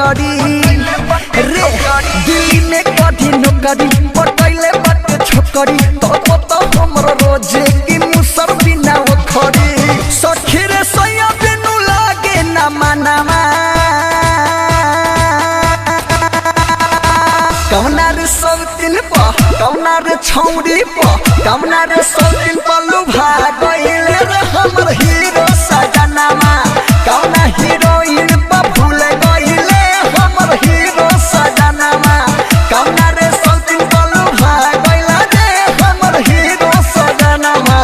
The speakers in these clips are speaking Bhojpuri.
ठोकरी रे दिल्ली में कभी नौकरी पटैले बाटे छोकरी तो हमर रोजे की मुसर बिना खरी सखी रे सैया बिनु लागे ना मनावा कौना रे सब दिन प कौना रे छौरी प कौना रे सब दिन पलू भागइले रे हमर हीरो सजनामा कौना हीरोइन प भूल गइले हमर हीरो सजनामा कौना रे सब दिन पलू भागइले रे हमर हीरो सजनामा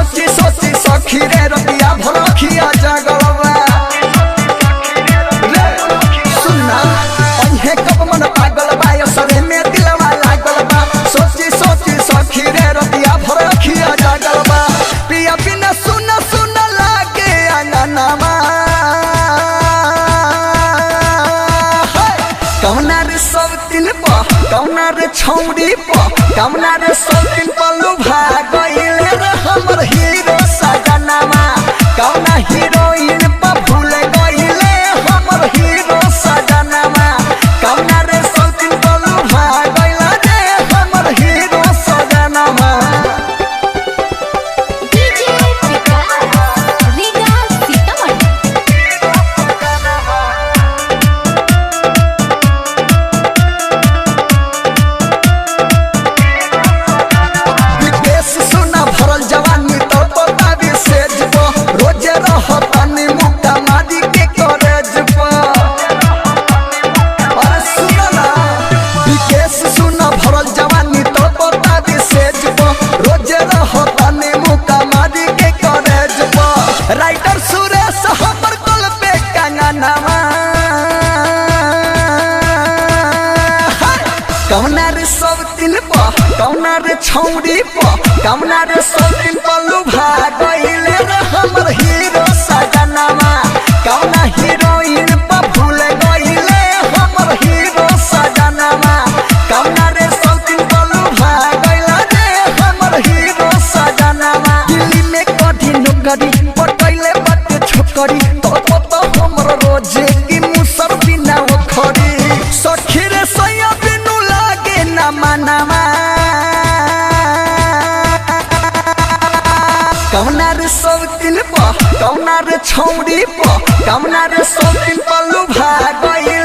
खीरे रतिया भरखिया जगलवा रे सुनना अन्हे कब मन पागल बाय सरे में दिलवा लागल बा सोची सोची सखीरे रतिया भरखिया जगलवा पिया बिना सुन सुन लागे अंगनामा कौना रे सब दिन प कौना रे छौरी प कौना रे सब दिन पलू भागइले रे हमर हीरो सजनामा कौना हीरोइन प भूल गइले हमर हीरो सजनामा कौना रे सब दिन पलू भागइले रे हमर हीरो सजनामा राइटर सुरेश हमर कल पे कंगनावा कौना रे सब दिन प कौना रे छौरी प कौना रे सब दिन पलू भागइले रे हमर हीरो सजनामा कौना हीरोइन प भूल गइले हमर हीरो सजनामा कौना रे सब दिन पलू भागइले रे हमर हीरो सजनामा दिल्ली में कभी नौकरी पटैले बाटे छोकरी तो हमर रोजे की मुसर बिना खरी सखी रे सैया बिनु लागे ना मनावा कौना रे सब दिन प कौना रे छौरी प कौना रे सब दिन पलू भागइले